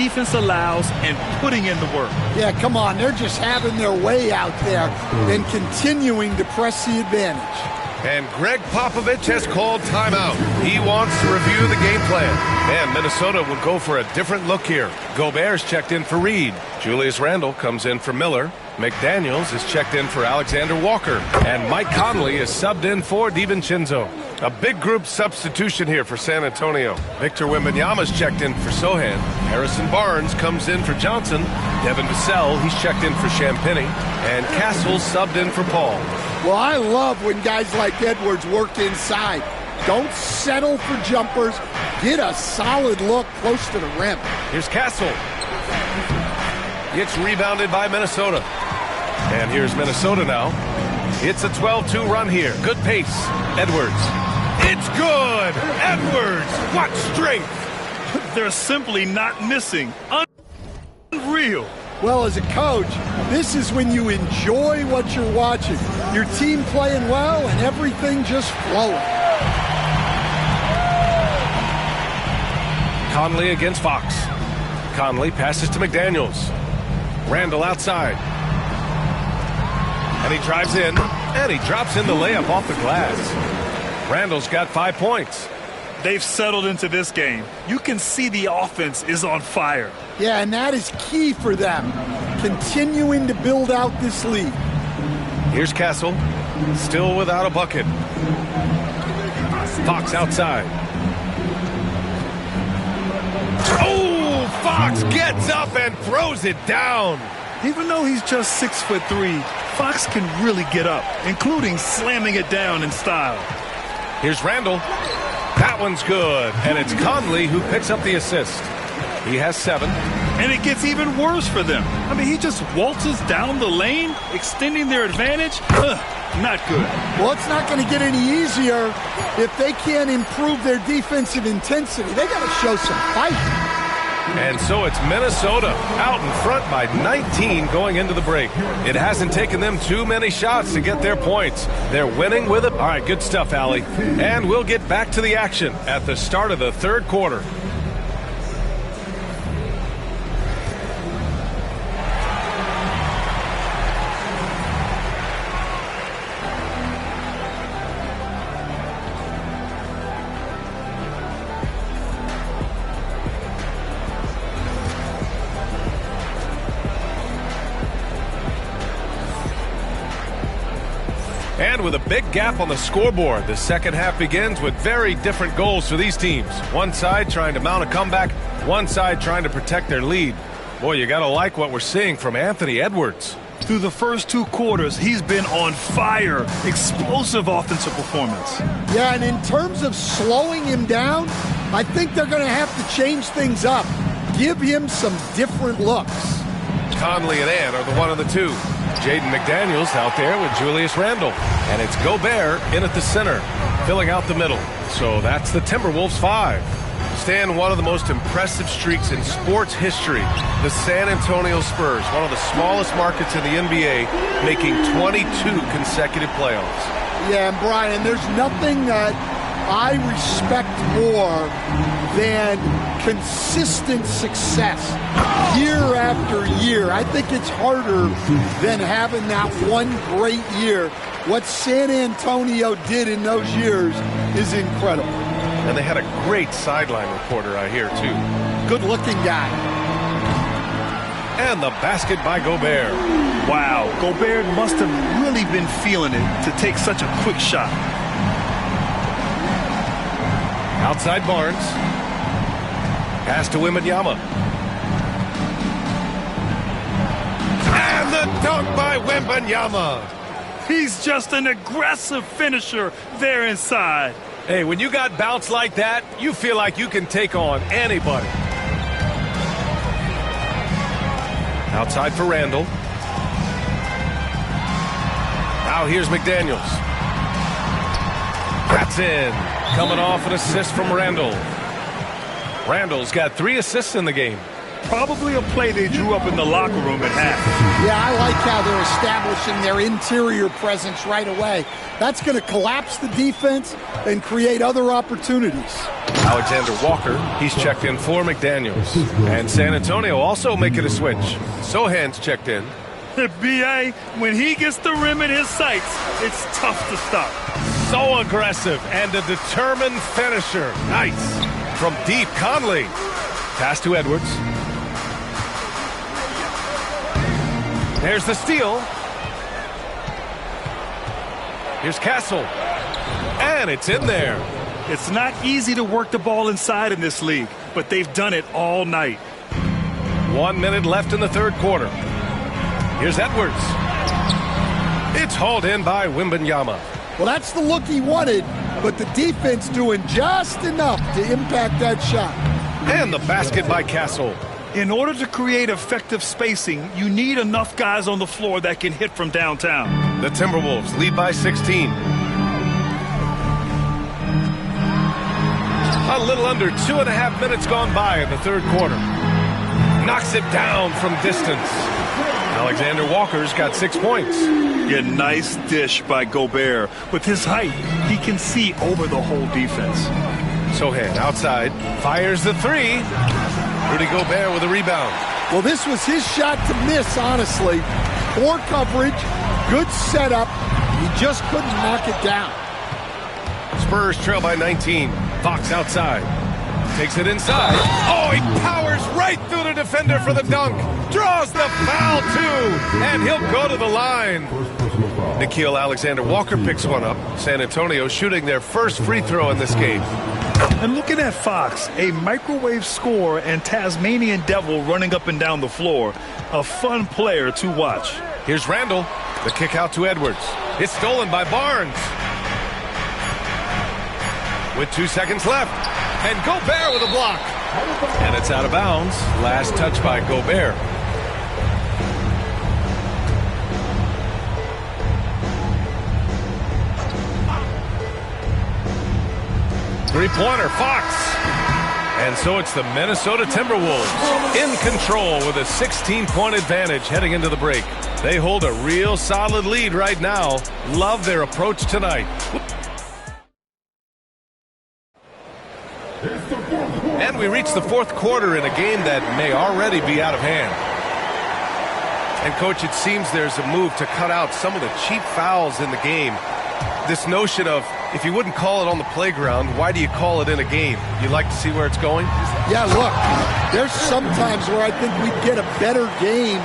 defense allows and putting in the work. Yeah, come on. They're just having their way out there and continuing to press the advantage. And Greg Popovich has called timeout. He wants to review the game plan. And Minnesota will go for a different look here. Gobert's checked in for Reed. Julius Randle comes in for Miller. McDaniels is checked in for Alexander Walker. And Mike Conley is subbed in for DiVincenzo. A big group substitution here for San Antonio. Victor Wembanyama's checked in for Sohan. Harrison Barnes comes in for Johnson. Devin Vassell, he's checked in for Champagnie. And Castle's subbed in for Paul. Well, I love when guys like Edwards work inside. Don't settle for jumpers. Get a solid look close to the rim. Here's Castle. It's rebounded by Minnesota. And here's Minnesota now. It's a 12-2 run here. Good pace. Edwards. It's good! Edwards! What strength! They're simply not missing. Unreal. Well, as a coach, this is when you enjoy what you're watching. Your team playing well and everything just flowing. Conley against Fox. Conley passes to McDaniels. Randle outside. And he drives in, and he drops in the layup off the glass. Randle's got 5 points. They've settled into this game. You can see the offense is on fire. Yeah, and that is key for them, continuing to build out this lead. Here's Castle, still without a bucket. Fox outside. Oh, Fox gets up and throws it down. Even though he's just 6'3", Fox can really get up, including slamming it down in style. Here's Randle. That one's good. And it's Conley who picks up the assist. He has 7. And it gets even worse for them. I mean, he just waltzes down the lane, extending their advantage. Not good. Well, it's not going to get any easier if they can't improve their defensive intensity. They got to show some fight. And so it's Minnesota out in front by 19 going into the break. It hasn't taken them too many shots to get their points. They're winning with it. All right, good stuff, Allie. And we'll get back to the action at the start of the third quarter. And with a big gap on the scoreboard, the second half begins with very different goals for these teams. One side trying to mount a comeback, one side trying to protect their lead. Boy, you got to like what we're seeing from Anthony Edwards. Through the first 2 quarters, he's been on fire. Explosive offensive performance. Yeah, and in terms of slowing him down, I think they're going to have to change things up. Give him some different looks. Conley and Ann are the 1 and the 2. Jaden McDaniels out there with Julius Randle. And it's Gobert in at the center, filling out the middle. So that's the Timberwolves 5. Stan, one of the most impressive streaks in sports history. The San Antonio Spurs, one of the smallest markets in the NBA, making 22 consecutive playoffs. Yeah, and Brian, there's nothing that I respect more than consistent success year after year. I think it's harder than having that one great year. What San Antonio did in those years is incredible. And they had a great sideline reporter, I hear, too. Good-looking guy. And the basket by Gobert. Wow, Gobert must have really been feeling it to take such a quick shot. Outside Barnes. Pass to Wembanyama. And the dunk by Wembanyama. He's just an aggressive finisher there inside. Hey, when you got bounce like that, you feel like you can take on anybody. Outside for Randle. Now here's McDaniels. That's in. Coming off an assist from Randle. Randle's got 3 assists in the game. probably a play they drew up in the locker room at half. Yeah, I like how they're establishing their interior presence right away. That's going to collapse the defense and create other opportunities. Alexander Walker, he's checked in for McDaniels. And San Antonio also making a switch. Sohan's checked in. B.A., when he gets the rim in his sights, it's tough to stop. So aggressive and a determined finisher. Nice. From deep, Conley. Pass to Edwards. There's the steal. Here's Castle. And it's in there. It's not easy to work the ball inside in this league, but they've done it all night. 1 minute left in the third quarter. Here's Edwards. It's hauled in by Wembanyama. Well, that's the look he wanted, but the defense doing just enough to impact that shot. And the basket by Castle. In order to create effective spacing, you need enough guys on the floor that can hit from downtown. The Timberwolves lead by 16. A little under 2.5 minutes gone by in the third quarter. Knocks it down from distance. Alexander Walker's got 6 points. Yeah, nice dish by Gobert. With his height, he can see over the whole defense. Sohan outside, fires the three. Rudy Gobert with a rebound. Well, this was his shot to miss, honestly. Poor coverage, good setup. He just couldn't knock it down. Spurs trail by 19. Fox outside. Takes it inside. Oh, he powers right through the defender for the dunk. Draws the foul, too. And he'll go to the line. Nickeil Alexander-Walker picks one up. San Antonio shooting their first free throw in this game. And looking at Fox, a microwave scorer and Tasmanian devil running up and down the floor. A fun player to watch. Here's Randall. The kick out to Edwards. It's stolen by Barnes. With 2 seconds left. And Gobert with a block. And it's out of bounds. Last touch by Gobert. Three-pointer, Fox. And so it's the Minnesota Timberwolves in control with a 16-point advantage heading into the break. They hold a real solid lead right now. Love their approach tonight. And we reach the fourth quarter in a game that may already be out of hand. And, Coach, it seems there's a move to cut out some of the cheap fouls in the game. This notion of, if you wouldn't call it on the playground, why do you call it in a game? You like to see where it's going? Yeah, look, there's some times where I think we'd get a better game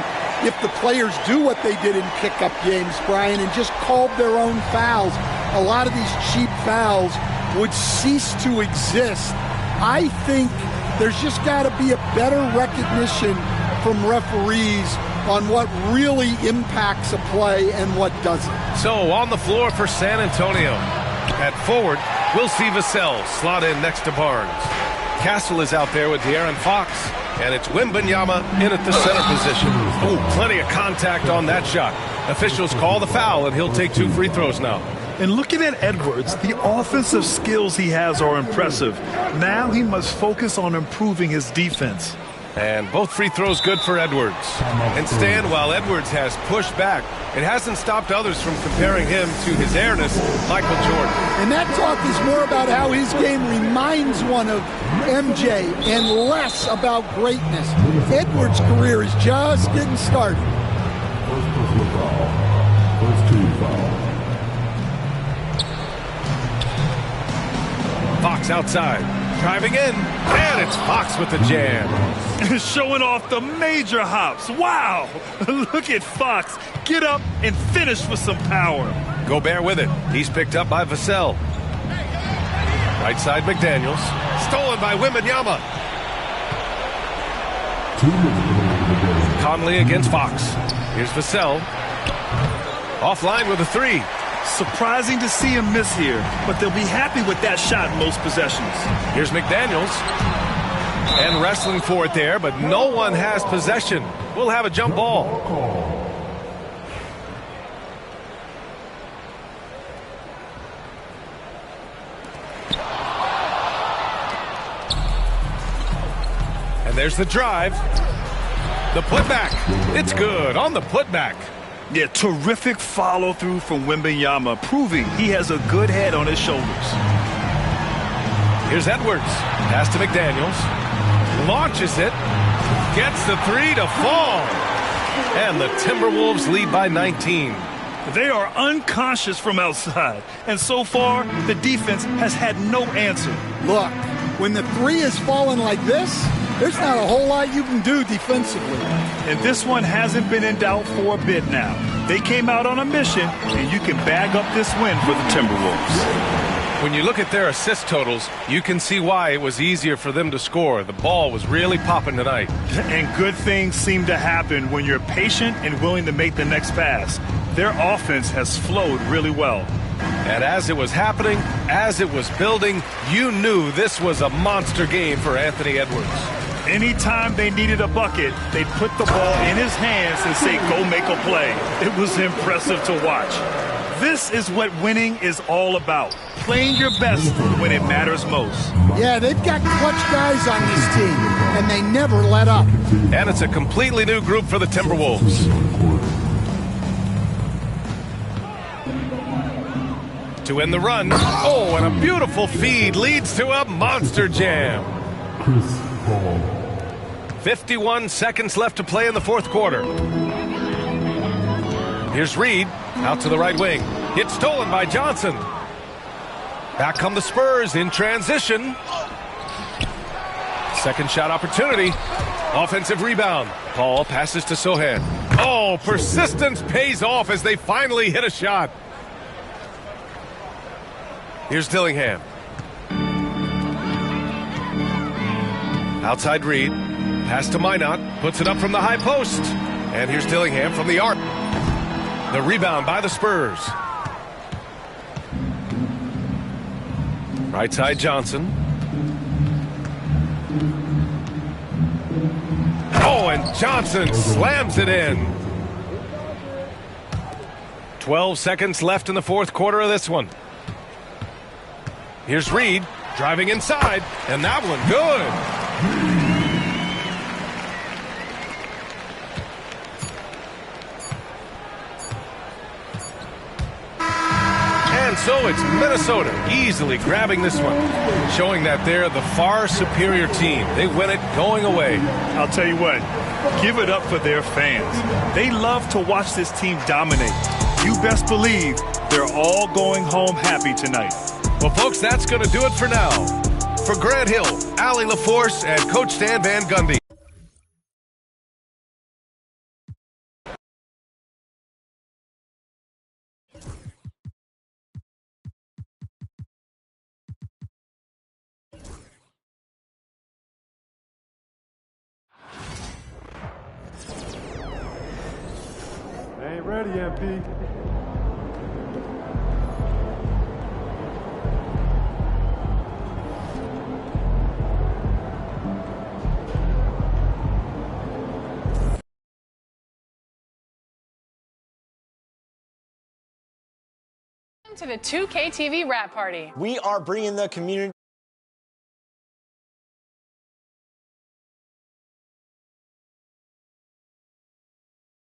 if the players do what they did in pickup games, Brian, and just called their own fouls. A lot of these cheap fouls would cease to exist. I think there's just got to be a better recognition from referees on what really impacts a play and what doesn't. So on the floor for San Antonio. At forward, we'll see Vassell slot in next to Barnes. Castle is out there with De'Aaron Fox, and it's Wembanyama in at the center position. Oh, plenty of contact on that shot. Officials call the foul, and he'll take 2 free throws now. And looking at Edwards, the offensive skills he has are impressive. Now he must focus on improving his defense. And both free throws good for Edwards. And Stan, while Edwards has pushed back, it hasn't stopped others from comparing him to his airness, Michael Jordan. And that talk is more about how his game reminds one of MJ and less about greatness. Edwards' career is just getting started. First team foul. Fox outside, driving in, and it's Fox with the jam. Showing off the major hops. Wow! Look at Fox. Get up and finish with some power. Gobert with it. He's picked up by Vassell. Right side McDaniels. Stolen by Wembanyama. Conley against Fox. Here's Vassell. Offline with a three. Surprising to see him miss here, but they'll be happy with that shot in most possessions. Here's McDaniels. And wrestling for it there, but no one has possession. We'll have a jump ball. And there's the drive. The putback. It's good on the putback. Yeah, terrific follow-through from Wembanyama, proving he has a good head on his shoulders. Here's Edwards. Pass to McDaniels. Launches it. Gets the three to fall. And the Timberwolves lead by 19. They are unconscious from outside, and so far, the defense has had no answer. Look, when the three is falling like this, there's not a whole lot you can do defensively. And this one hasn't been in doubt for a bit now. They came out on a mission, and you can bag up this win for the Timberwolves. When you look at their assist totals, you can see why it was easier for them to score. The ball was really popping tonight. And good things seem to happen when you're patient and willing to make the next pass. Their offense has flowed really well. And as it was happening, as it was building, you knew this was a monster game for Anthony Edwards. Anytime they needed a bucket, they'd put the ball in his hands and say, go make a play. It was impressive to watch. This is what winning is all about. Playing your best when it matters most. Yeah, they've got clutch guys on this team, and they never let up. And it's a completely new group for the Timberwolves. To end the run. Oh, and a beautiful feed leads to a monster jam. Chris Paul. 51 seconds left to play in the fourth quarter. Here's Reed, out to the right wing. It's stolen by Johnson. Back come the Spurs in transition. Second shot opportunity. Offensive rebound. Paul passes to Sohan. Oh, persistence pays off as they finally hit a shot. Here's Dillingham. Outside Reed. Pass to Minot. Puts it up from the high post. And here's Dillingham from the arc. The rebound by the Spurs. Right side Johnson. Oh, and Johnson slams it in. 12 seconds left in the fourth quarter of this one. Here's Reed driving inside, and that one good. And so it's Minnesota easily grabbing this one, showing that they're the far superior team. They win it going away. I'll tell you what, give it up for their fans. They love to watch this team dominate. You best believe they're all going home happy tonight. Well, folks, that's going to do it for now. For Grant Hill, Allie LaForce, and Coach Stan Van Gundy. Ain't ready, MP. To the 2K TV Wrap Party. We are bringing the community